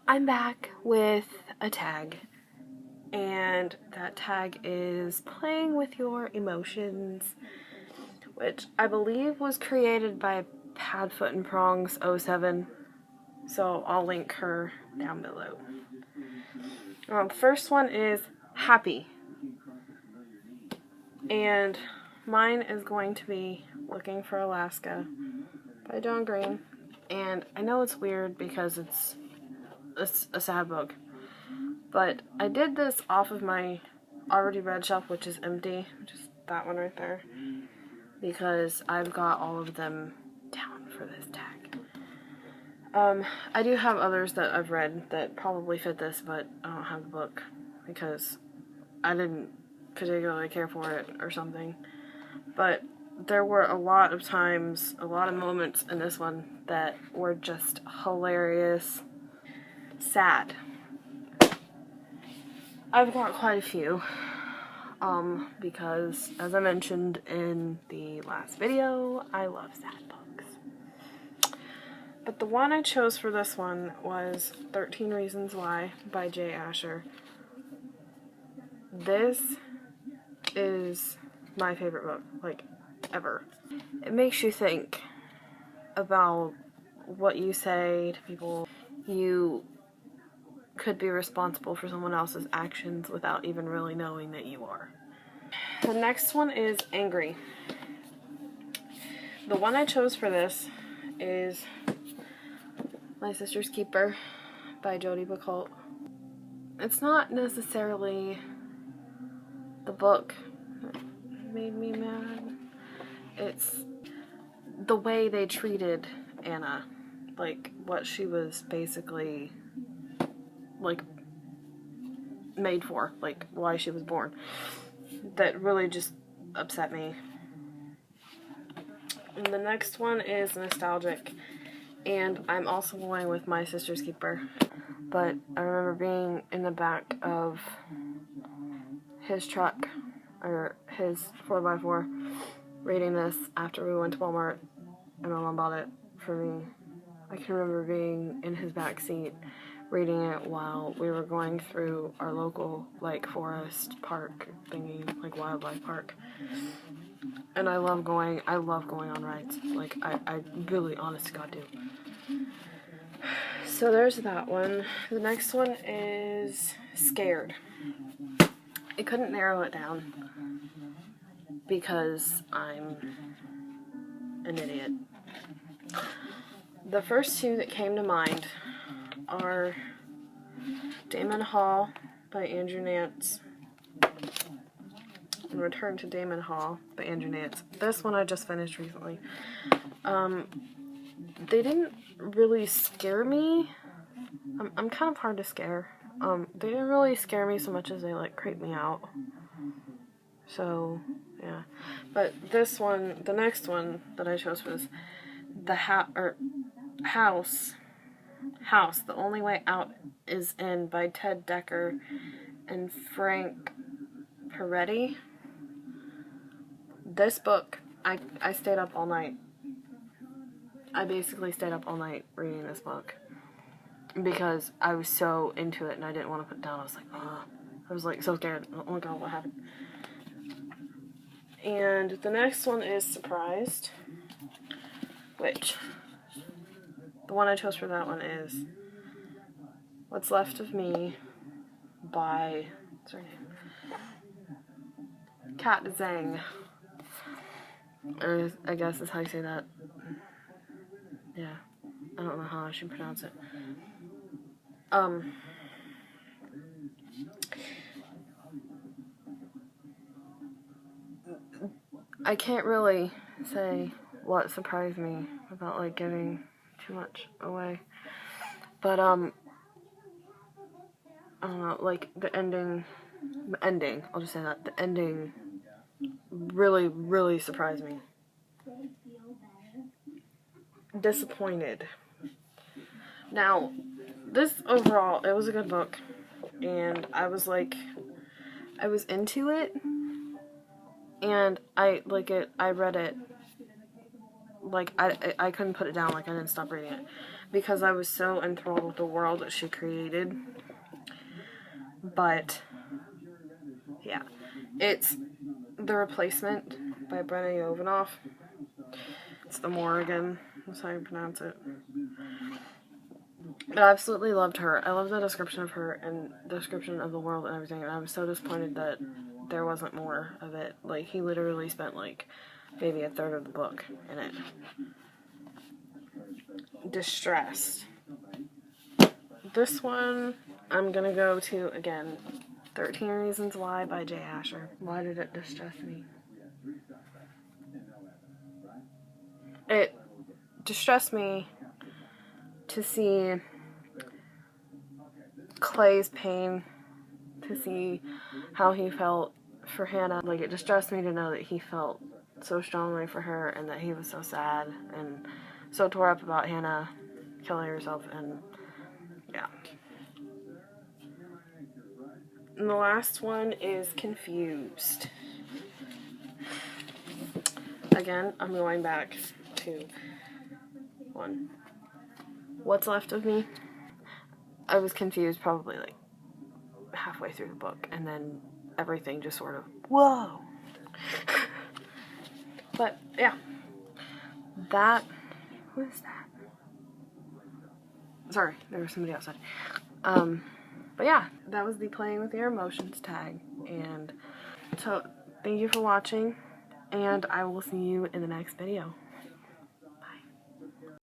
I'm back with a tag, and that tag is playing with your emotions, which I believe was created by Padfoot and Prongs 07, so I'll link her down below. First one is Happy, and mine is going to be Looking for Alaska by John Green. And I know it's weird because it's a sad book, but I did this off of my already read shelf, which is empty, which is that one right there, because I've got all of them down for this tag. I do have others that I've read that probably fit this, but I don't have the book because I didn't particularly care for it or something. But there were a lot of times, a lot of moments in this one that were just hilarious, sad. I've got quite a few, because as I mentioned in the last video, I love sad books. But the one I chose for this one was 13 Reasons Why by J. Asher. This is my favorite book, like, ever. It makes you think about what you say to people. You could be responsible for someone else's actions without even really knowing that you are. The next one is Angry. The one I chose for this is My Sister's Keeper by Jodi Picoult. It's not necessarily the book that made me mad. It's the way they treated Anna, like what she was basically like made for, like why she was born, that really just upset me. And the next one is Nostalgic, and I'm also going with My Sister's Keeper. But I remember being in the back of his truck, or his 4x4, reading this after we went to Walmart and my mom bought it for me. I can remember being in his back seat reading it while we were going through our local, like, forest park thingy, like wildlife park. And I love going on rides. Like, I really, honest to God, do. So there's that one. The next one is Scared. I couldn't narrow it down because I'm an idiot. The first two that came to mind are Damon Hall by Andrew Nance and Return to Damon Hall by Andrew Nance. This one I just finished recently. They didn't really scare me. I'm kind of hard to scare. They didn't really scare me so much as they, like, creep me out. So, yeah. But this one, the next one that I chose was House. The Only Way Out Is In by Ted Decker and Frank Peretti. This book, I stayed up all night. I basically stayed up all night reading this book because I was so into it and I didn't want to put it down. I was like, oh. I was like so scared. Oh my god, what happened? And the next one is Surprised, which the one I chose for that one is What's Left of Me by, what's her name? Kat Zhang. Or I guess is how you say that. Yeah. I don't know how I should pronounce it. I can't really say what surprised me without, like, giving too much away. But, I don't know, like, the ending, I'll just say that, the ending really, really surprised me. Disappointed. Now, this overall, it was a good book, and I was into it, and I read it, Like, I couldn't put it down. Like, I didn't stop reading it because I was so enthralled with the world that she created. But yeah, it's The Replacement by Brenna Yovanoff. It's the Morrigan, that's how you pronounce it. But I absolutely loved her. I love the description of her and the description of the world and everything, and I was so disappointed that there wasn't more of it. Like, he literally spent, like, maybe a third of the book in it. Distressed. This one, I'm gonna go to, again, 13 Reasons Why by Jay Asher. Why did it distress me? It distressed me to see Clay's pain, to see how he felt for Hannah. Like, it distressed me to know that he felt so strongly for her and that he was so sad and so tore up about Hannah killing herself, and yeah. And the last one is Confused. Again, I'm going back to one. What's Left of Me? I was confused probably like halfway through the book, and then everything just sort of, whoa. But yeah, who is that? Sorry, there was somebody outside. But yeah, that was the Playing with Your Emotions tag, and so thank you for watching, and I will see you in the next video.